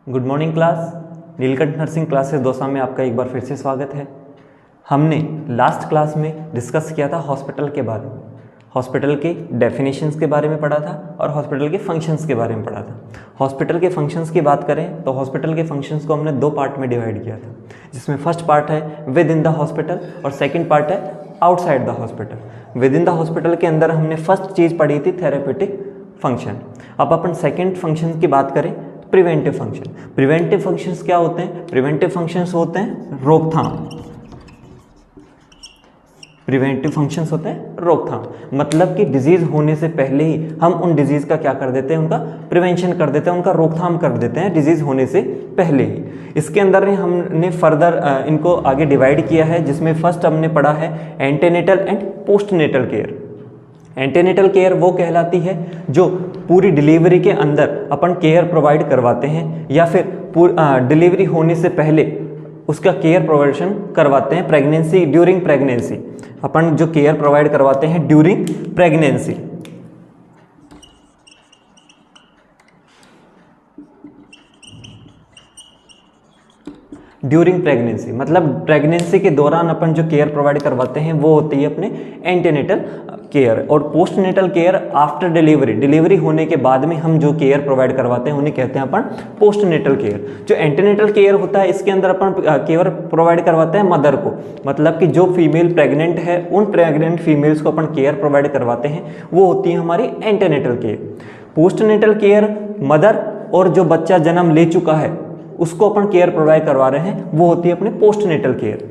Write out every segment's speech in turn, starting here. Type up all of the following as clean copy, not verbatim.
Good morning class. Neelkanth nursing classes Dausa में आपका एक बार फिर से स्वागत है। हमने लास्ट क्लास में डिस्कस किया था हॉस्पिटल के बारे में, हॉस्पिटल के डेफिनेशंस के बारे में पढ़ा था और हॉस्पिटल के फंक्शंस के बारे में पढ़ा था। हॉस्पिटल के फंक्शंस की बात करें तो हॉस्पिटल के फंक्शंस को हमने दो पार्ट में डिवाइड किया था, जिसमें फर्स्ट पार्ट है विद इन द हॉस्पिटल और सेकेंड पार्ट है outside the hospital. With in the hospital के अंदर हमने फर्स्ट चीज़ पढ़ी थी थेरेपेटिक फंक्शन। अब अपन सेकेंड फंक्शन की बात करें प्रिवेंटिव फंक्शन। प्रिवेंटिव फंक्शंस क्या होते हैं? प्रिवेंटिव फंक्शंस होते हैं रोकथाम। प्रिवेंटिव फंक्शंस होते हैं रोकथाम, मतलब कि डिजीज होने से पहले ही हम उन डिजीज का क्या कर देते हैं, उनका प्रिवेंशन कर देते हैं, उनका रोकथाम कर देते हैं डिजीज होने से पहले ही। इसके अंदर हमने फर्दर इनको आगे डिवाइड किया है, जिसमें फर्स्ट हमने पढ़ा है antenatal and postnatal care. Antenatal care वो कहलाती है जो पूरी डिलीवरी के अंदर अपन केयर प्रोवाइड करवाते हैं, या फिर डिलीवरी होने से पहले उसका केयर प्रोवाइडेशन करवाते हैं। प्रेगनेंसी, ड्यूरिंग प्रेगनेंसी अपन जो केयर प्रोवाइड करवाते हैं ड्यूरिंग प्रेगनेंसी। ड्यूरिंग प्रेगनेंसी मतलब प्रेगनेंसी के दौरान अपन जो केयर प्रोवाइड करवाते हैं वो होती है अपने एंटीनेटल केयर। और postnatal care after delivery, delivery होने के बाद में हम जो केयर प्रोवाइड करवाते हैं उन्हें कहते हैं अपन पोस्टनेटल केयर। जो एंटीनेटल केयर होता है इसके अंदर अपन केयर प्रोवाइड करवाते हैं मदर को, मतलब कि जो फीमेल प्रेग्नेंट है उन प्रेग्नेंट फीमेल्स को अपन केयर प्रोवाइड करवाते हैं, वो होती है हमारी antenatal care. Postnatal care mother और जो बच्चा जन्म ले चुका है उसको अपन केयर प्रोवाइड करवा रहे हैं, वो होती है अपने पोस्टनेटल केयर।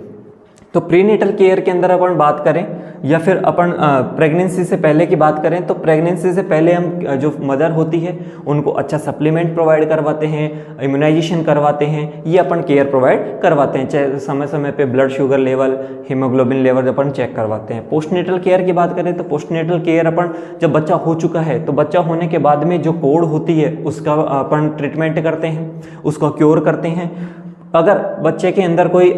तो प्रीनेटल केयर के अंदर अपन बात करें या फिर अपन प्रेगनेंसी से पहले की बात करें तो प्रेगनेंसी से पहले हम जो मदर होती है उनको अच्छा सप्लीमेंट प्रोवाइड करवाते हैं, इम्यूनाइजेशन करवाते हैं, ये अपन केयर प्रोवाइड करवाते हैं। चाहे समय समय पे blood sugar level, haemoglobin level अपन चेक करवाते हैं। पोस्टनेटल केयर की बात करें तो पोस्टनेटल केयर अपन जब बच्चा हो चुका है तो बच्चा होने के बाद में जो कोढ़ होती है उसका अपन ट्रीटमेंट करते हैं, उसका क्योर करते हैं। अगर बच्चे के अंदर कोई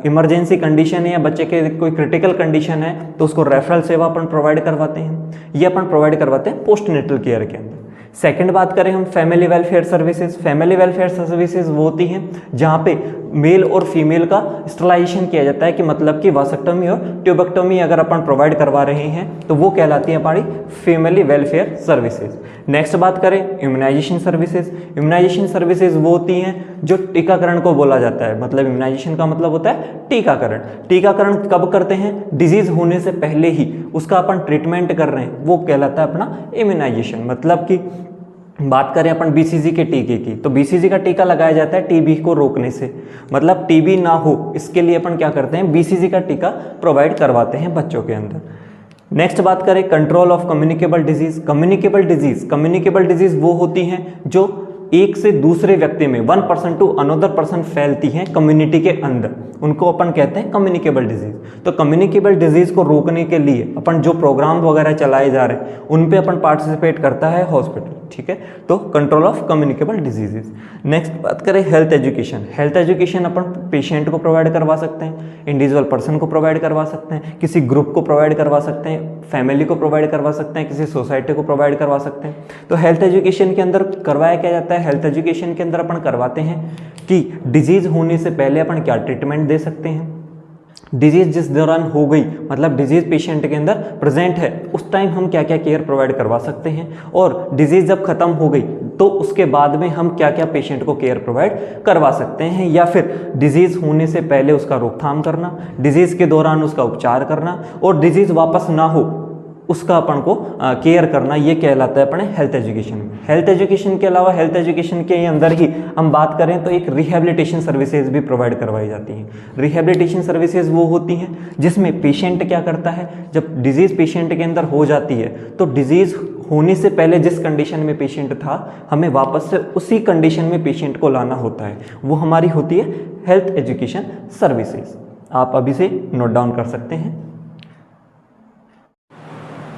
इमरजेंसी कंडीशन है या बच्चे के कोई क्रिटिकल कंडीशन है तो उसको रेफरल सेवा अपन प्रोवाइड करवाते हैं, ये अपन प्रोवाइड करवाते हैं पोस्टनेटल केयर के अंदर। सेकंड बात करें हम family welfare services. Family welfare services वो होती हैं जहाँ पे मेल और फीमेल का स्टरलाइजेशन किया जाता है, कि मतलब कि वासेक्टोमी और ट्यूबेक्टोमी अगर अपन प्रोवाइड करवा रहे हैं तो वो कहलाती है हमारी फैमिली वेलफेयर सर्विसेज। नेक्स्ट बात करें इम्यूनाइजेशन सर्विसेज। इम्यूनाइजेशन सर्विसेज वो होती हैं जो टीकाकरण को बोला जाता है, मतलब इम्यूनाइजेशन का मतलब होता है टीकाकरण। टीकाकरण कब करते हैं? डिजीज होने से पहले ही उसका अपन ट्रीटमेंट कर रहे हैं, वो कहलाता है अपना इम्यूनाइजेशन। मतलब कि बात करें अपन बीसीजी के टीके की तो बीसीजी का टीका लगाया जाता है टीबी को रोकने से, मतलब टीबी ना हो इसके लिए अपन क्या करते हैं, बीसीजी का टीका प्रोवाइड करवाते हैं बच्चों के अंदर। नेक्स्ट बात करें control of communicable disease. Communicable disease वो होती हैं जो एक से दूसरे व्यक्ति में, one person to another person फैलती हैं कम्युनिटी के अंदर, उनको अपन कहते हैं कम्युनिकेबल डिजीज। तो कम्युनिकेबल डिजीज को रोकने के लिए अपन जो प्रोग्राम वगैरह चलाए जा रहे हैं उन पे अपन पार्टिसिपेट करता है हॉस्पिटल, ठीक है। तो control of communicable diseases. Next बात करें हेल्थ एजुकेशन। हेल्थ एजुकेशन अपन पेशेंट को प्रोवाइड करवा सकते हैं, इंडिविजुअल पर्सन को प्रोवाइड करवा सकते हैं, किसी ग्रुप को प्रोवाइड करवा सकते हैं, फैमिली को प्रोवाइड करवा सकते हैं, किसी सोसाइटी को प्रोवाइड करवा सकते हैं। तो हेल्थ एजुकेशन के अंदर करवाया क्या जाता है? हेल्थ एजुकेशन के अंदर अपन करवाते हैं कि डिजीज होने से पहले अपन क्या ट्रीटमेंट दे सकते हैं, डिजीज जिस दौरान हो गई, मतलब डिजीज पेशेंट के अंदर प्रेजेंट है उस टाइम हम क्या क्या केयर प्रोवाइड करवा सकते हैं, और डिजीज जब खत्म हो गई तो उसके बाद में हम क्या क्या पेशेंट को केयर प्रोवाइड करवा सकते हैं, या फिर डिजीज होने से पहले उसका रोकथाम करना, डिजीज के दौरान उसका उपचार करना, और डिजीज वापस ना हो उसका अपन को केयर करना, ये कहलाता है अपने हेल्थ एजुकेशन में। हेल्थ एजुकेशन के अलावा हेल्थ एजुकेशन के अंदर ही हम बात करें तो एक रिहेबिलिटेशन सर्विसेज भी प्रोवाइड करवाई जाती हैं। रिहेबिलिटेशन सर्विसेज वो होती हैं जिसमें पेशेंट क्या करता है, जब डिजीज पेशेंट के अंदर हो जाती है तो डिजीज होने से पहले जिस कंडीशन में पेशेंट था हमें वापस से उसी कंडीशन में पेशेंट को लाना होता है, वो हमारी होती है हेल्थ एजुकेशन सर्विसेज। आप अभी से नोट डाउन कर सकते हैं।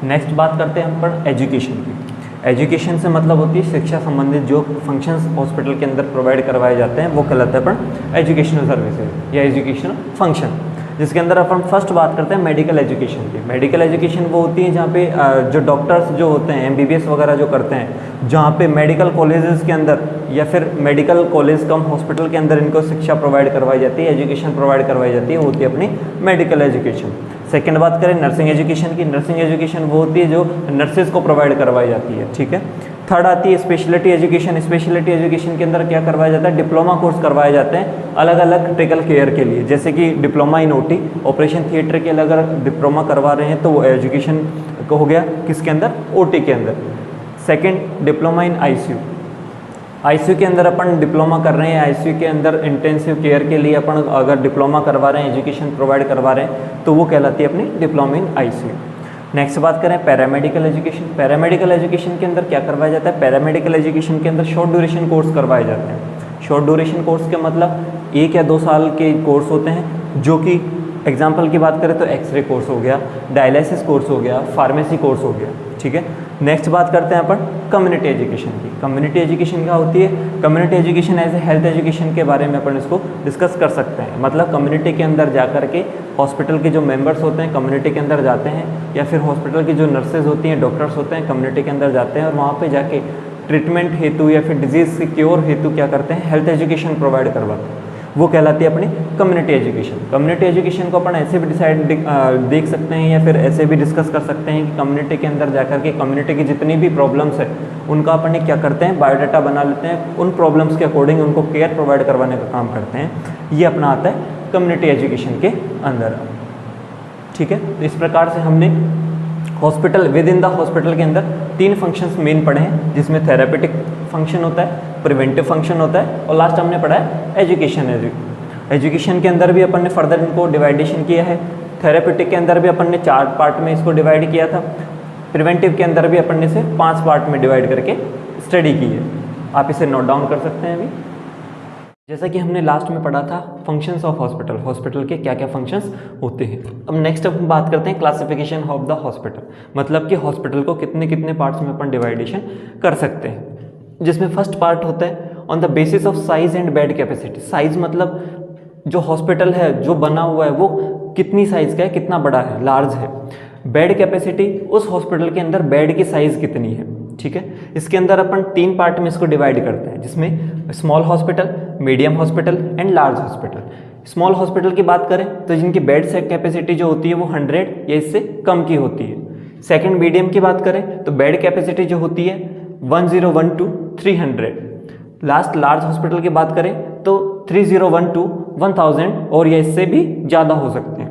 नेक्स्ट बात करते हैं हम पर एजुकेशन की। एजुकेशन से मतलब होती है शिक्षा संबंधित जो फंक्शंस हॉस्पिटल के अंदर प्रोवाइड करवाए जाते हैं वो कहलाता है अपन एजुकेशनल सर्विसेज या एजुकेशनल फंक्शन। जिसके अंदर अपन फर्स्ट बात करते हैं मेडिकल एजुकेशन की। मेडिकल एजुकेशन वो होती है जहाँ पे जो डॉक्टर्स जो होते हैं MBBS वगैरह जो करते हैं, जहाँ पे मेडिकल कॉलेजेस के अंदर या फिर मेडिकल कॉलेज कम हॉस्पिटल के अंदर इनको शिक्षा प्रोवाइड करवाई जाती है, एजुकेशन प्रोवाइड करवाई जाती है, वो होती है अपनी मेडिकल एजुकेशन। सेकेंड बात करें नर्सिंग एजुकेशन की। नर्सिंग एजुकेशन वो होती है जो नर्सेज को प्रोवाइड करवाई जाती है, ठीक है। थर्ड आती है स्पेशलिटी एजुकेशन। स्पेशलिटी एजुकेशन के अंदर क्या करवाया जाता है, डिप्लोमा कोर्स करवाए जाते हैं अलग अलग क्रिटिकल केयर के लिए, जैसे कि diploma in OT, operation theatre के लिए अगर डिप्लोमा करवा रहे हैं तो वो एजुकेशन को हो गया किसके अंदर, OT के अंदर। सेकेंड डिप्लोमा इन ICU के अंदर अपन डिप्लोमा कर रहे हैं, ICU के अंदर इंटेंसिव केयर के लिए अपन अगर डिप्लोमा करवा रहे हैं, एजुकेशन प्रोवाइड करवा रहे हैं तो वो कहलाती है अपनी डिप्लोमा इन ICU। नेक्स्ट बात करें पैरामेडिकल एजुकेशन। पैरामेडिकल एजुकेशन के अंदर क्या करवाया जाता है, पैरामेडिकल एजुकेशन के अंदर शॉर्ट ड्यूरेशन कोर्स करवाए जाते हैं। शॉर्ट ड्यूरेशन कोर्स के मतलब 1 या 2 साल के कोर्स होते हैं, जो कि एग्जाम्पल की बात करें तो एक्सरे कोर्स हो गया, डायलिसिस कोर्स हो गया, फार्मेसी कोर्स हो गया, ठीक है। नेक्स्ट बात करते हैं अपन कम्युनिटी एजुकेशन की। कम्युनिटी एजुकेशन क्या होती है, community education as a health education के बारे में अपन इसको डिस्कस कर सकते हैं। मतलब कम्युनिटी के अंदर जा कर के हॉस्पिटल के जो मेंबर्स होते हैं कम्युनिटी के अंदर जाते हैं, या फिर हॉस्पिटल की जो नर्सेज होती हैं, डॉक्टर्स होते हैं, कम्युनिटी के अंदर जाते हैं और वहाँ पे जाके ट्रीटमेंट हेतु या फिर डिजीज़ के क्योर हेतु क्या करते हैं, हेल्थ एजुकेशन प्रोवाइड करवाते हैं। वो कहलाती है अपनी कम्युनिटी एजुकेशन। कम्युनिटी एजुकेशन को अपन ऐसे भी देख सकते हैं या फिर ऐसे भी डिस्कस कर सकते हैं कि कम्युनिटी के अंदर जाकर के कम्युनिटी की जितनी भी प्रॉब्लम्स है उनका अपन क्या करते हैं, बायोडाटा बना लेते हैं, उन प्रॉब्लम्स के अकॉर्डिंग उनको केयर प्रोवाइड करवाने का काम करते हैं। ये अपना आता है कम्युनिटी एजुकेशन के अंदर, ठीक है। तो इस प्रकार से हमने hospital, with in the hospital के अंदर 3 फंक्शंस मेन पढ़े हैं, जिसमें थेरापेटिक फंक्शन होता है, प्रिवेंटिव फंक्शन होता है और लास्ट हमने पढ़ा है एजुकेशन। एजुकेशन के अंदर भी अपन ने फर्दर इनको डिवाइडेशन किया है। थेरापेटिक के अंदर भी अपन ने 4 पार्ट में इसको डिवाइड किया था। प्रिवेंटिव के अंदर भी अपन ने इसे 5 पार्ट में डिवाइड करके स्टडी की है। आप इसे नोट डाउन कर सकते हैं अभी। जैसा कि हमने लास्ट में पढ़ा था फंक्शंस ऑफ हॉस्पिटल, हॉस्पिटल के क्या क्या फंक्शंस होते हैं। अब नेक्स्ट हम बात करते हैं क्लासिफिकेशन ऑफ द हॉस्पिटल, मतलब कि हॉस्पिटल को कितने कितने पार्ट्स में अपन डिवाइडेशन कर सकते हैं। जिसमें फर्स्ट पार्ट होता है on the basis of size and bed capacity. Size मतलब जो हॉस्पिटल है जो बना हुआ है वो कितनी साइज का है, कितना बड़ा है, लार्ज है। बेड कैपेसिटी, उस हॉस्पिटल के अंदर बेड की साइज कितनी है, ठीक है। इसके अंदर अपन 3 पार्ट में इसको डिवाइड करते हैं, जिसमें small hospital, medium hospital and large hospital. Small hospital की बात करें तो जिनकी बेड से कैपेसिटी जो होती है वो 100 या इससे कम की होती है। सेकंड मीडियम की बात करें तो बेड कैपेसिटी जो होती है 1012 to 300। लास्ट लार्ज हॉस्पिटल की बात करें तो 301 to 1000 और या इससे भी ज़्यादा हो सकते हैं।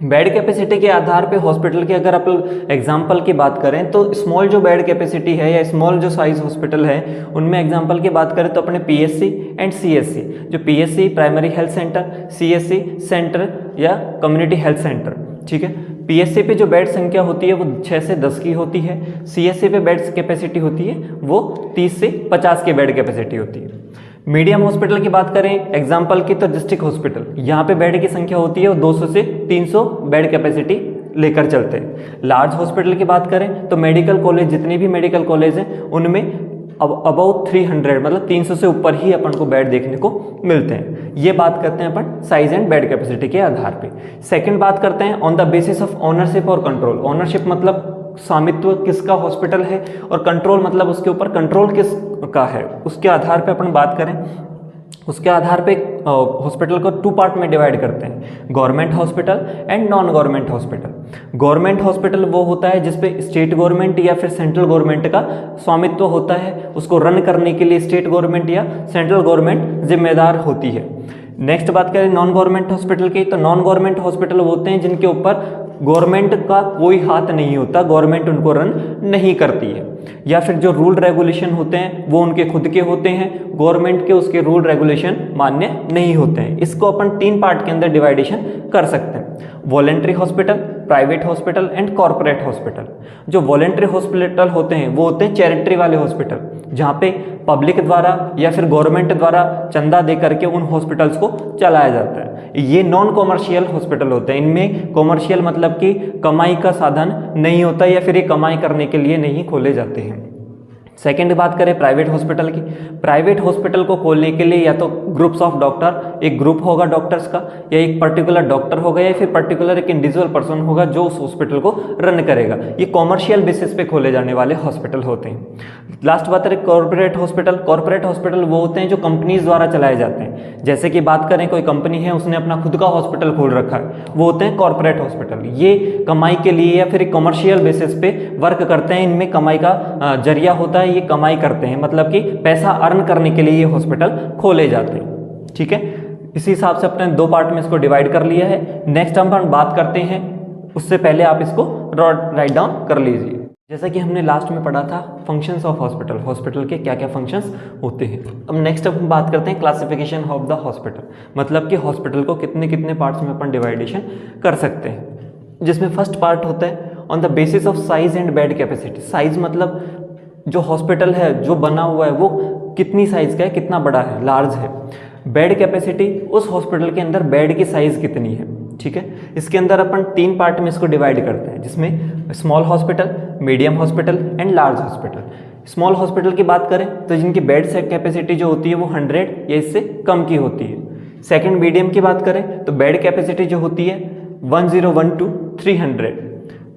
बेड कैपेसिटी के आधार पे हॉस्पिटल की अगर आप एग्जाम्पल की बात करें तो स्मॉल जो बेड कैपेसिटी है या स्मॉल जो साइज हॉस्पिटल है उनमें एग्जाम्पल की बात करें तो अपने PSC एंड CSC, जो PSC primary health centre, CSC centre या कम्युनिटी हेल्थ सेंटर, ठीक है। PSC पे जो बेड संख्या होती है वो 6 से 10 की होती है। CSC पे बेड कैपेसिटी होती है वो 30 से 50 की बेड कैपेसिटी होती है। मीडियम हॉस्पिटल की बात करें एग्जाम्पल की तो डिस्ट्रिक्ट हॉस्पिटल, यहाँ पे बेड की संख्या होती है वो 200 से 300 बेड कैपेसिटी लेकर चलते हैं। लार्ज हॉस्पिटल की बात करें तो मेडिकल कॉलेज, जितने भी मेडिकल कॉलेज हैं उनमें अबाउट 300 मतलब 300 से ऊपर ही अपन को बेड देखने को मिलते हैं। ये बात करते हैं अपन साइज एंड बेड कैपेसिटी के आधार पे। सेकंड बात करते हैं on the basis of ownership और कंट्रोल। ओनरशिप मतलब स्वामित्व किसका हॉस्पिटल है और कंट्रोल मतलब उसके ऊपर कंट्रोल किस का है, उसके आधार पे अपन बात करें। उसके आधार पे हॉस्पिटल को 2 पार्ट में डिवाइड करते हैं, government hospital and non government hospital. Government hospital वो होता है जिसपे स्टेट गवर्नमेंट या फिर सेंट्रल गवर्नमेंट का स्वामित्व होता है, उसको रन करने के लिए स्टेट गवर्नमेंट या सेंट्रल गवर्नमेंट जिम्मेदार होती है। नेक्स्ट बात करें नॉन गवर्नमेंट हॉस्पिटल की, तो नॉन गवर्नमेंट हॉस्पिटल होते हैं जिनके ऊपर गवर्नमेंट का कोई हाथ नहीं होता, गवर्नमेंट उनको रन नहीं करती है, या फिर जो रूल रेगुलेशन होते हैं वो उनके खुद के होते हैं, गवर्नमेंट के उसके रूल रेगुलेशन मान्य नहीं होते हैं। इसको अपन 3 पार्ट के अंदर डिवाइडेशन कर सकते हैं, voluntary hospital, private hospital and corporate hospital. जो वॉलेंट्री हॉस्पिटल होते हैं वो होते हैं चैरिटी वाले हॉस्पिटल, जहाँ पे पब्लिक द्वारा या फिर गवर्नमेंट द्वारा चंदा दे करके उन हॉस्पिटल्स को चलाया जाता है। ये नॉन कॉमर्शियल हॉस्पिटल होते हैं, इनमें कॉमर्शियल मतलब कि कमाई का साधन नहीं होता या फिर ये कमाई करने के लिए नहीं खोले जाते हैं, सेकेंड बात करें प्राइवेट हॉस्पिटल की, प्राइवेट हॉस्पिटल को खोलने के लिए या तो ग्रुप्स ऑफ डॉक्टर, एक ग्रुप होगा डॉक्टर्स का, या एक पर्टिकुलर डॉक्टर होगा, या फिर पर्टिकुलर एक इंडिविजुअल पर्सन होगा जो उस हॉस्पिटल को रन करेगा। ये कॉमर्शियल बेसिस पे खोले जाने वाले हॉस्पिटल होते हैं। लास्ट बात है कॉर्पोरेट हॉस्पिटल। कॉर्पोरेट हॉस्पिटल वो होते हैं जो कंपनीज द्वारा चलाए जाते हैं। जैसे कि बात करें कोई कंपनी है, उसने अपना खुद का हॉस्पिटल खोल रखा है, वो होते हैं कॉर्पोरेट हॉस्पिटल। ये कमाई के लिए या फिर एक कॉमर्शियल बेसिस पे वर्क करते हैं, इनमें कमाई का जरिया होता है, ये कमाई करते हैं, मतलब कि पैसा अर्न करने के लिए ये हॉस्पिटल खोले जाते हैं। ठीक है, इसी हिसाब से अपने दो पार्ट में इसको डिवाइड कर लिया है। नेक्स्ट हम बात करते हैं, उससे पहले आप इसको राइट डाउन कर लीजिए। जैसा कि हमने लास्ट में पढ़ा था फंक्शंस ऑफ हॉस्पिटल, हॉस्पिटल के क्या क्या फंक्शंस होते हैं। अब नेक्स्ट हम बात करते हैं क्लासिफिकेशन ऑफ द हॉस्पिटल, मतलब कि हॉस्पिटल को कितने कितने पार्ट्स में अपन डिवाइडेशन कर सकते हैं। जिसमें फर्स्ट पार्ट होता है on the basis of size and bed capacity. Size मतलब जो हॉस्पिटल है जो बना हुआ है वो कितनी साइज का है, कितना बड़ा है, लार्ज है। बेड कैपेसिटी, उस हॉस्पिटल के अंदर बेड की साइज कितनी है। ठीक है, इसके अंदर अपन तीन पार्ट में इसको डिवाइड करते हैं, जिसमें small hospital, medium hospital and large hospital. Small hospital की बात करें तो जिनकी बेड से कैपेसिटी जो होती है वो 100 या इससे कम की होती है। सेकंड मीडियम की बात करें तो बेड कैपेसिटी जो होती है 1012 to 300।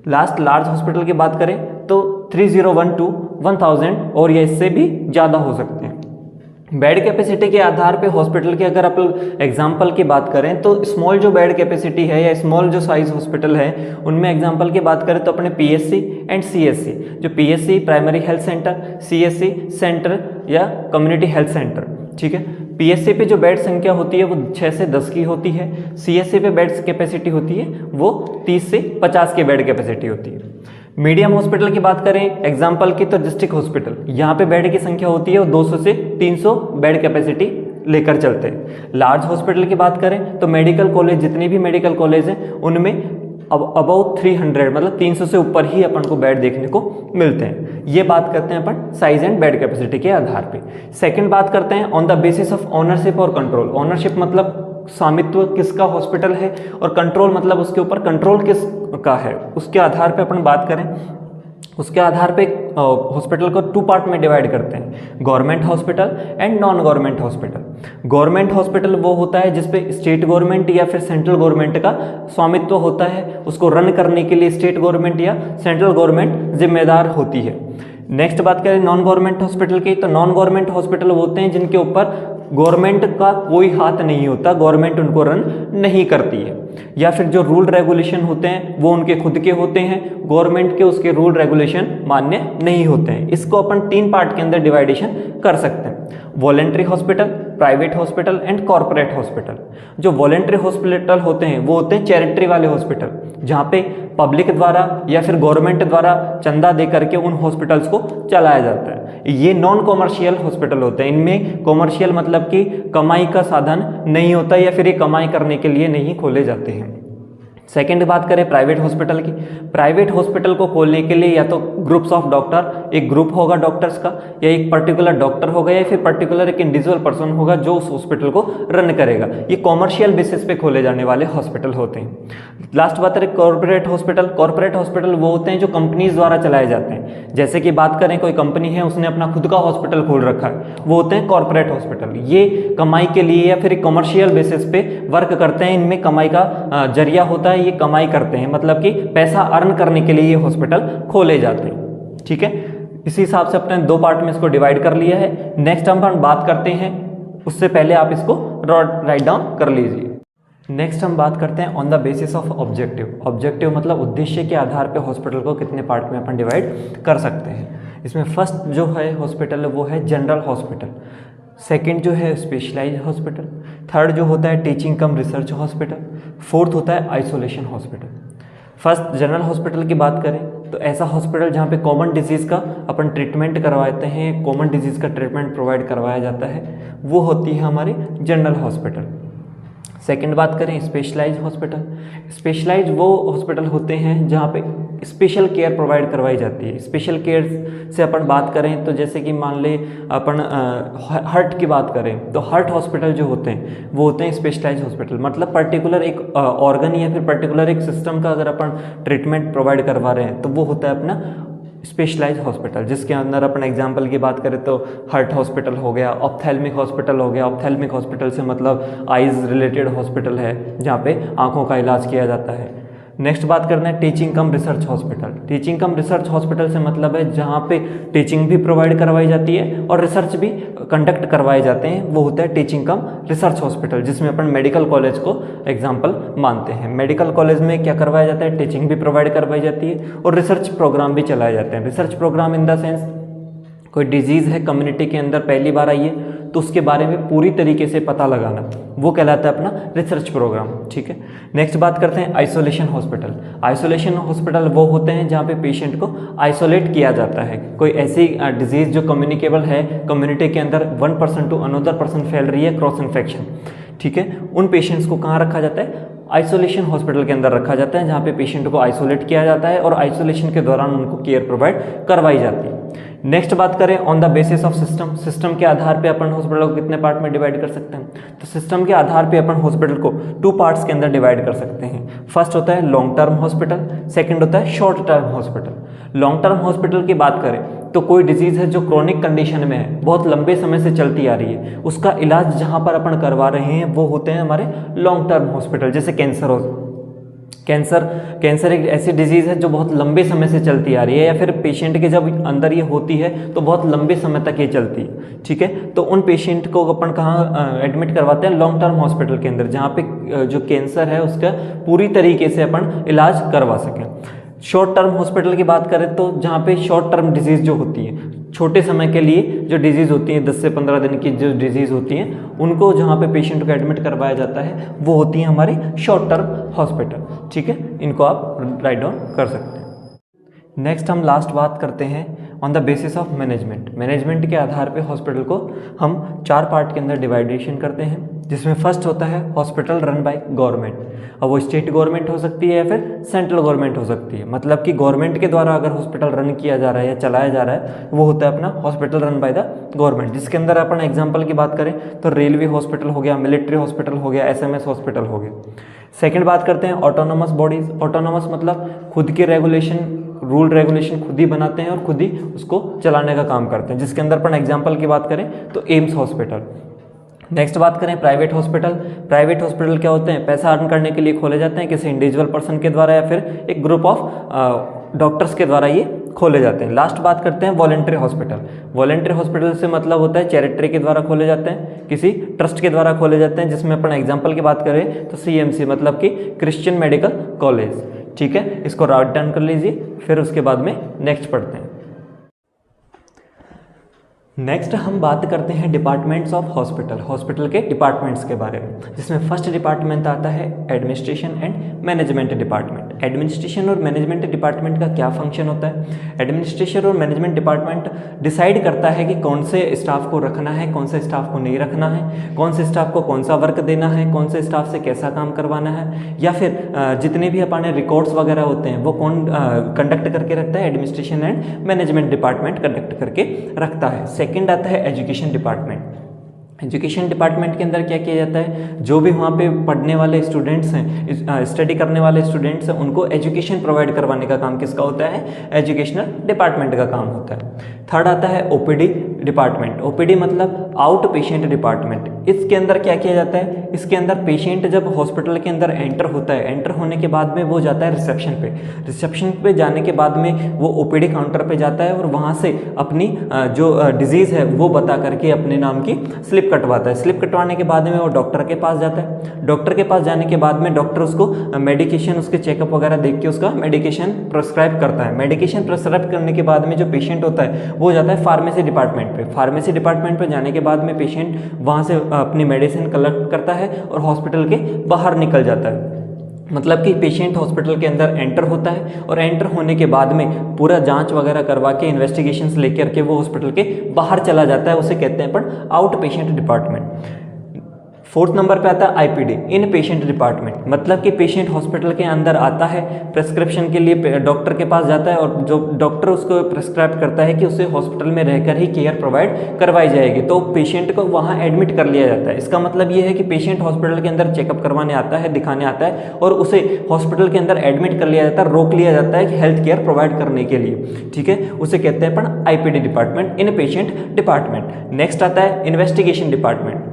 लास्ट लार्ज हॉस्पिटल की बात करें तो 301 to 1000 और या इससे भी ज़्यादा हो सकते हैं। बेड कैपेसिटी के आधार पे हॉस्पिटल के अगर आप एग्जांपल की बात करें तो स्मॉल जो बेड कैपेसिटी है या स्मॉल जो साइज हॉस्पिटल है उनमें एग्जांपल की बात करें तो अपने पीएससी एंड सीएससी, जो PSC primary health centre, CSC centre या कम्युनिटी हेल्थ सेंटर। ठीक है, पीएससी पे जो बेड संख्या होती है वो 6 से 10 की होती है, सीएससी पे बेड कैपेसिटी होती है वो 30 से 50 की बेड कैपेसिटी होती है। मीडियम हॉस्पिटल की बात करें एग्जांपल की तो डिस्ट्रिक्ट हॉस्पिटल, यहाँ पे बेड की संख्या होती है वो 200 से 300 बेड कैपेसिटी लेकर चलते हैं। लार्ज हॉस्पिटल की बात करें तो मेडिकल कॉलेज, जितने भी मेडिकल कॉलेज हैं उनमें अब अबाउट 300 मतलब 300 से ऊपर ही अपन को बेड देखने को मिलते हैं। ये बात करते हैं अपन साइज एंड बेड कैपेसिटी के आधार पे। सेकंड बात करते हैं on the basis of ownership और कंट्रोल। ओनरशिप मतलब स्वामित्व किसका हॉस्पिटल है, और कंट्रोल मतलब उसके ऊपर कंट्रोल किस का है, उसके आधार पे अपन बात करें। उसके आधार पे हॉस्पिटल को टू पार्ट में डिवाइड करते हैं, government hospital and non government hospital. Government hospital वो होता है जिसपे स्टेट गवर्नमेंट या फिर सेंट्रल गवर्नमेंट का स्वामित्व होता है, उसको रन करने के लिए स्टेट गवर्नमेंट या सेंट्रल गवर्नमेंट जिम्मेदार होती है। नेक्स्ट बात करें नॉन गवर्नमेंट हॉस्पिटल की, तो नॉन गवर्नमेंट हॉस्पिटल होते हैं जिनके ऊपर गवर्नमेंट का कोई हाथ नहीं होता, गवर्नमेंट उनको रन नहीं करती है, या फिर जो रूल रेगुलेशन होते हैं वो उनके खुद के होते हैं, गवर्नमेंट के उसके रूल रेगुलेशन मान्य नहीं होते हैं। इसको अपन तीन पार्ट के अंदर डिवाइडेशन कर सकते हैं, voluntary hospital, private hospital and corporate hospital. जो वॉलेंट्री हॉस्पिटल होते हैं वो होते हैं चैरिटी वाले हॉस्पिटल, जहाँ पे पब्लिक द्वारा या फिर गवर्नमेंट द्वारा चंदा दे करके उन हॉस्पिटल्स को चलाया जाता है। ये नॉन कॉमर्शियल हॉस्पिटल होते हैं, इनमें कॉमर्शियल मतलब कि कमाई का साधन नहीं होता या फिर ये कमाई करने के लिए नहीं खोले जाते हैं। सेकेंड बात करें प्राइवेट हॉस्पिटल की, प्राइवेट हॉस्पिटल को खोलने के लिए या तो ग्रुप्स ऑफ डॉक्टर, एक ग्रुप होगा डॉक्टर्स का, या एक पर्टिकुलर डॉक्टर होगा, या फिर पर्टिकुलर एक इंडिविजुअल पर्सन होगा जो उस हॉस्पिटल को रन करेगा। ये कॉमर्शियल बेसिस पे खोले जाने वाले हॉस्पिटल होते हैं। लास्ट बात है कॉर्पोरेट हॉस्पिटल। कॉर्पोरेट हॉस्पिटल वो होते हैं जो कंपनीज द्वारा चलाए जाते हैं। जैसे कि बात करें कोई कंपनी है, उसने अपना खुद का हॉस्पिटल खोल रखा है, वो होते हैं कॉर्पोरेट हॉस्पिटल। ये कमाई के लिए या फिर कॉमर्शियल बेसिस पे वर्क करते हैं, इनमें कमाई का जरिया होता है, ये कमाई करते हैं, मतलब कि पैसा अर्न करने के लिए ये हॉस्पिटल खोले जाते हैं। ठीक है, इसी हिसाब से अपने दो पार्ट में इसको डिवाइड कर लिया है। नेक्स्ट हम बात करते हैं, उससे पहले आप इसको राइट डाउन कर लीजिए। नेक्स्ट हम बात करते हैं on the basis of objective. Objective मतलब उद्देश्य के आधार पे हॉस्पिटल को कितने पार्ट में अपन डिवाइड कर सकते हैं। इसमें फर्स्ट जो है हॉस्पिटल वो है जनरल हॉस्पिटल, सेकंड जो है स्पेशलाइज्ड हॉस्पिटल, थर्ड जो होता है टीचिंग कम रिसर्च हॉस्पिटल, फोर्थ होता है isolation hospital. First general hospital की बात करें तो ऐसा हॉस्पिटल जहाँ पे कॉमन डिजीज़ का अपन ट्रीटमेंट करवाते हैं, कॉमन डिजीज़ का ट्रीटमेंट प्रोवाइड करवाया जाता है, वो होती है हमारी जनरल हॉस्पिटल। सेकंड बात करें स्पेशलाइज्ड हॉस्पिटल। स्पेशलाइज्ड वो हॉस्पिटल होते हैं जहाँ पे स्पेशल केयर प्रोवाइड करवाई जाती है। स्पेशल केयर से अपन बात करें तो जैसे कि मान ले अपन हार्ट की बात करें तो हार्ट हॉस्पिटल जो होते हैं वो होते हैं स्पेशलाइज्ड हॉस्पिटल। मतलब पर्टिकुलर एक ऑर्गन या फिर पर्टिकुलर एक सिस्टम का अगर अपन ट्रीटमेंट प्रोवाइड करवा रहे हैं तो वो होता है अपना स्पेशलाइज्ड हॉस्पिटल, जिसके अंदर अपन एग्जांपल की बात करें तो हार्ट हॉस्पिटल हो गया, ऑप्थेल्मिक हॉस्पिटल हो गया। ऑप्थेल्मिक हॉस्पिटल से मतलब आइज़ रिलेटेड हॉस्पिटल है जहाँ पे आँखों का इलाज किया जाता है। नेक्स्ट बात करते हैं टीचिंग कम रिसर्च हॉस्पिटल। टीचिंग कम रिसर्च हॉस्पिटल से मतलब है जहाँ पे टीचिंग भी प्रोवाइड करवाई जाती है और रिसर्च भी कंडक्ट करवाए जाते हैं, वो होता है टीचिंग कम रिसर्च हॉस्पिटल, जिसमें अपन मेडिकल कॉलेज को एग्जाम्पल मानते हैं। मेडिकल कॉलेज में क्या करवाया जाता है, टीचिंग भी प्रोवाइड करवाई जाती है और रिसर्च प्रोग्राम भी चलाए जाते हैं। Research programme in the sense कोई डिजीज़ है कम्युनिटी के अंदर पहली बार आई है तो उसके बारे में पूरी तरीके से पता लगाना, वो कहलाता है अपना रिसर्च प्रोग्राम। ठीक है, नेक्स्ट बात करते हैं आइसोलेशन हॉस्पिटल। आइसोलेशन हॉस्पिटल वो होते हैं जहाँ पे पेशेंट को आइसोलेट किया जाता है। कोई ऐसी डिजीज़ जो कम्युनिकेबल है, कम्युनिटी के अंदर 1 पर्सन टू अनदर पर्सन फैल रही है, क्रॉस इन्फेक्शन, ठीक है, उन पेशेंट्स को कहाँ रखा जाता है, आइसोलेशन हॉस्पिटल के अंदर रखा जाता है, जहाँ पे पेशेंट को आइसोलेट किया जाता है और आइसोलेशन के दौरान उनको केयर प्रोवाइड करवाई जाती है। नेक्स्ट बात करें on the basis of system. System के आधार पे अपन हॉस्पिटल को कितने पार्ट में डिवाइड कर सकते हैं, तो सिस्टम के आधार पे अपन हॉस्पिटल को 2 पार्ट्स के अंदर डिवाइड कर सकते हैं। फर्स्ट होता है लॉन्ग टर्म हॉस्पिटल, सेकंड होता है short term hospital. Long term hospital की बात करें तो कोई डिजीज़ है जो क्रोनिक कंडीशन में है, बहुत लंबे समय से चलती आ रही है, उसका इलाज जहाँ पर अपन करवा रहे हैं वो होते हैं हमारे लॉन्ग टर्म हॉस्पिटल। जैसे कैंसर एक ऐसी डिजीज़ है जो बहुत लंबे समय से चलती आ रही है, या फिर पेशेंट के जब अंदर ये होती है तो बहुत लंबे समय तक ये चलती है। ठीक है, तो उन पेशेंट को अपन कहाँ एडमिट करवाते हैं, लॉन्ग टर्म हॉस्पिटल के अंदर, जहाँ पे जो कैंसर है उसका पूरी तरीके से अपन इलाज करवा सकें। शॉर्ट टर्म हॉस्पिटल की बात करें तो जहाँ पे शॉर्ट टर्म डिजीज़ जो होती है, छोटे समय के लिए जो डिजीज़ होती है, 10 से 15 दिन की जो डिजीज़ होती हैं, उनको जहाँ पे पेशेंट को एडमिट करवाया जाता है वो होती है हमारी शॉर्ट टर्म हॉस्पिटल। ठीक है, इनको आप राइट डाउन कर सकते हैं। नेक्स्ट हम लास्ट बात करते हैं on the basis of management. Management के आधार पे हॉस्पिटल को हम 4 पार्ट के अंदर डिवाइडेशन करते हैं, जिसमें फर्स्ट होता है हॉस्पिटल रन बाय गवर्नमेंट। अब वो स्टेट गवर्नमेंट हो सकती है या फिर सेंट्रल गवर्नमेंट हो सकती है, मतलब कि गवर्नमेंट के द्वारा अगर हॉस्पिटल रन किया जा रहा है या चलाया जा रहा है वो होता है अपना hospital run by the government, जिसके अंदर अपन एग्जाम्पल की बात करें तो रेलवे हॉस्पिटल हो गया, मिलिट्री हॉस्पिटल हो गया, SMS हॉस्पिटल हो गया। सेकेंड बात करते हैं ऑटोनोमस बॉडीज। ऑटोनोमस मतलब खुद के रेगुलेशन, रूल रेगुलेशन खुद ही बनाते हैं और खुद ही उसको चलाने का काम करते हैं, जिसके अंदर अपन एग्जाम्पल की बात करें तो एम्स हॉस्पिटल। नेक्स्ट बात करें प्राइवेट हॉस्पिटल। प्राइवेट हॉस्पिटल क्या होते हैं, पैसा अर्न करने के लिए खोले जाते हैं किसी इंडिविजुअल पर्सन के द्वारा या फिर एक ग्रुप ऑफ डॉक्टर्स के द्वारा ये खोले जाते हैं। लास्ट बात करते हैं वॉलंटरी हॉस्पिटल। वॉलंटरी हॉस्पिटल से मतलब होता है चैरिटी के द्वारा खोले जाते हैं, किसी ट्रस्ट के द्वारा खोले जाते हैं, जिसमें अपन एग्जाम्पल की बात करें तो CMC मतलब कि क्रिश्चियन मेडिकल कॉलेज। ठीक है, इसको राइट डाउन कर लीजिए, फिर उसके बाद में नेक्स्ट पढ़ते हैं। नेक्स्ट हम बात करते हैं डिपार्टमेंट्स ऑफ हॉस्पिटल, हॉस्पिटल के डिपार्टमेंट्स के बारे में, जिसमें फर्स्ट डिपार्टमेंट आता है administration and management department. Administration और मैनेजमेंट डिपार्टमेंट का क्या फंक्शन होता है, एडमिनिस्ट्रेशन और मैनेजमेंट डिपार्टमेंट डिसाइड करता है कि कौन से स्टाफ को रखना है, कौन से स्टाफ को नहीं रखना है, कौन से स्टाफ को कौन सा वर्क देना है, कौन से स्टाफ से कैसा काम करवाना है, या फिर जितने भी अपने रिकॉर्ड्स वगैरह होते हैं वो कौन कंडक्ट करके रखता है, administration and management department conduct करके रखता है। सेकंड आता है एजुकेशन डिपार्टमेंट। एजुकेशन डिपार्टमेंट के अंदर क्या किया जाता है, जो भी वहाँ पे पढ़ने वाले स्टूडेंट्स हैं, स्टडी करने वाले स्टूडेंट्स हैं, उनको एजुकेशन प्रोवाइड करवाने का काम किसका होता है, एजुकेशनल डिपार्टमेंट का काम होता है। थर्ड आता है OPD डिपार्टमेंट। OPD मतलब आउट पेशेंट डिपार्टमेंट। इसके अंदर क्या किया जाता है, इसके अंदर पेशेंट जब हॉस्पिटल के अंदर एंटर होता है, एंटर होने के बाद में वो जाता है रिसेप्शन पे। रिसेप्शन पे जाने के बाद में वो OPD काउंटर पे जाता है और वहाँ से अपनी जो डिजीज़ है वो बता करके अपने नाम की स्लिप कटवाता है। स्लिप कटवाने के बाद में वो डॉक्टर के पास जाता है। डॉक्टर के पास जाने के बाद में डॉक्टर उसको मेडिकेशन, उसके चेकअप वगैरह देख के उसका मेडिकेशन प्रिस्क्राइब करता है। मेडिकेशन प्रिस्क्राइब करने के बाद में जो पेशेंट होता है वो जाता है फार्मेसी डिपार्टमेंट पे। फार्मेसी डिपार्टमेंट पे जाने के बाद में पेशेंट वहाँ से अपनी मेडिसिन कलेक्ट करता है और हॉस्पिटल के बाहर निकल जाता है। मतलब कि पेशेंट हॉस्पिटल के अंदर एंटर होता है और एंटर होने के बाद में पूरा जांच वगैरह करवा के इन्वेस्टिगेशंस लेकर के वो हॉस्पिटल के बाहर चला जाता है, उसे कहते हैं अपन out patient department. Fourth number पे आता है आईपीडी, इन पेशेंट डिपार्टमेंट, मतलब कि पेशेंट हॉस्पिटल के अंदर आता है, प्रेस्क्रिप्शन के लिए डॉक्टर के पास जाता है और जो डॉक्टर उसको प्रेस्क्राइब करता है कि उसे हॉस्पिटल में रहकर ही केयर प्रोवाइड करवाई जाएगी, तो पेशेंट को वहाँ एडमिट कर लिया जाता है। इसका मतलब ये है कि पेशेंट हॉस्पिटल के अंदर चेकअप करवाने आता है, दिखाने आता है और उसे हॉस्पिटल के अंदर एडमिट कर लिया जाता है, रोक लिया जाता है हेल्थ केयर प्रोवाइड करने के लिए, ठीक है। उसे कहते हैं अपन आईपीडी डिपार्टमेंट, इन पेशेंट डिपार्टमेंट। नेक्स्ट आता है इन्वेस्टिगेशन डिपार्टमेंट।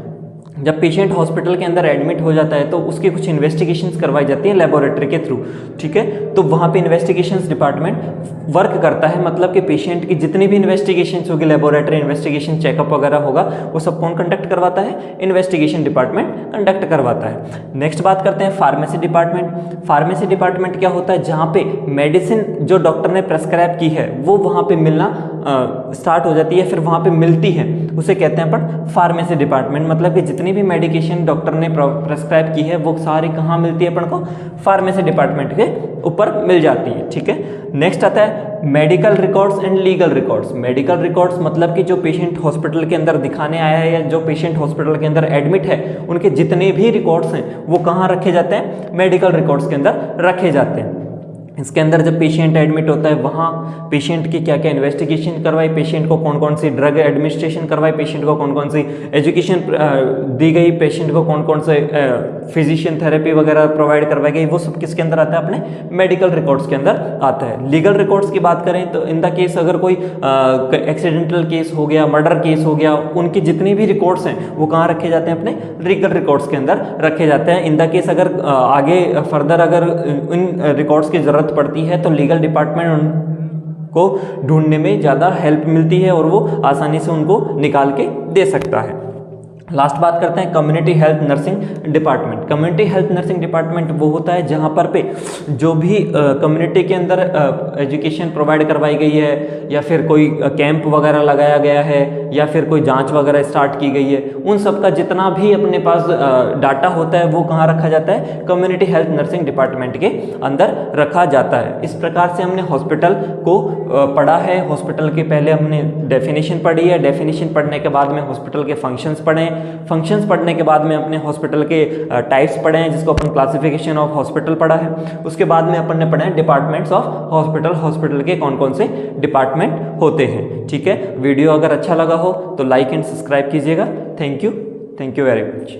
जब पेशेंट हॉस्पिटल के अंदर एडमिट हो जाता है तो उसकी कुछ इन्वेस्टिगेशंस करवाई जाती हैं लेबोरेटरी के थ्रू, ठीक है। तो वहाँ पे इन्वेस्टिगेशंस डिपार्टमेंट वर्क करता है, मतलब कि पेशेंट की जितनी भी इन्वेस्टिगेशंस होगी, लेबोरेटरी इन्वेस्टिगेशन, चेकअप वगैरह होगा, वो सब कौन कंडक्ट करवाता है? इन्वेस्टिगेशन डिपार्टमेंट कंडक्ट करवाता है। नेक्स्ट बात करते हैं फार्मेसी डिपार्टमेंट। फार्मेसी डिपार्टमेंट क्या होता है? जहाँ पे मेडिसिन जो डॉक्टर ने प्रेस्क्राइब की है वो वहाँ पे मिलना स्टार्ट हो जाती है, फिर वहाँ पे मिलती है, उसे कहते हैं अपन फार्मेसी डिपार्टमेंट। मतलब कि जितनी भी मेडिकेशन डॉक्टर ने प्रेस्क्राइब की है वो सारी कहाँ मिलती है अपन को? फार्मेसी डिपार्टमेंट के ऊपर मिल जाती है, ठीक है। नेक्स्ट आता है medical records and legal records. Medical records मतलब कि जो पेशेंट हॉस्पिटल के अंदर दिखाने आया है या जो पेशेंट हॉस्पिटल के अंदर एडमिट है, उनके जितने भी रिकॉर्ड्स हैं वो कहाँ रखे जाते हैं? मेडिकल रिकॉर्ड्स के अंदर रखे जाते हैं। इसके अंदर जब पेशेंट एडमिट होता है वहाँ पेशेंट की क्या क्या इन्वेस्टिगेशन करवाई, पेशेंट को कौन कौन सी ड्रग एडमिनिस्ट्रेशन करवाई, पेशेंट को कौन कौन सी एजुकेशन दी गई, पेशेंट को कौन कौन से फिजिशियन थेरेपी वगैरह प्रोवाइड करवाई गई, वो सब किसके अंदर आता है? अपने मेडिकल रिकॉर्ड्स के अंदर आता है। लीगल रिकॉर्ड्स की बात करें तो इन द केस अगर कोई एक्सीडेंटल केस हो गया, मर्डर केस हो गया, उनकी जितनी भी रिकॉर्ड्स हैं वो कहाँ रखे जाते हैं? अपने लीगल रिकॉर्ड्स के अंदर रखे जाते हैं। इन द केस अगर आगे फर्दर अगर इन रिकॉर्ड्स की जरूरत पड़ती है तो लीगल डिपार्टमेंट उनको ढूंढने में ज़्यादा हेल्प मिलती है और वो आसानी से उनको निकाल के दे सकता है। लास्ट बात करते हैं community health nursing department. Community health nursing department वो होता है जहाँ पर पे जो भी कम्युनिटी के अंदर एजुकेशन प्रोवाइड करवाई गई है या फिर कोई कैंप वगैरह लगाया गया है या फिर कोई जांच वगैरह स्टार्ट की गई है, उन सब का जितना भी अपने पास डाटा होता है वो कहाँ रखा जाता है? कम्युनिटी हेल्थ नर्सिंग डिपार्टमेंट के अंदर रखा जाता है। इस प्रकार से हमने हॉस्पिटल को पढ़ा है। हॉस्पिटल के पहले हमने डेफिनेशन पढ़ी है, डेफिनेशन पढ़ने के बाद में हॉस्पिटल के फंक्शंस पढ़े, फंक्शंस पढ़ने के बाद में अपने हॉस्पिटल के टाइप्स पढ़े हैं जिसको अपन क्लासिफिकेशन ऑफ हॉस्पिटल पढ़ा है। उसके बाद में अपन ने पढ़े हैं डिपार्टमेंट्स ऑफ हॉस्पिटल, हॉस्पिटल के कौन कौन से डिपार्टमेंट होते हैं, ठीक है। वीडियो अगर अच्छा लगा हो तो लाइक एंड सब्सक्राइब कीजिएगा। Thank you very much.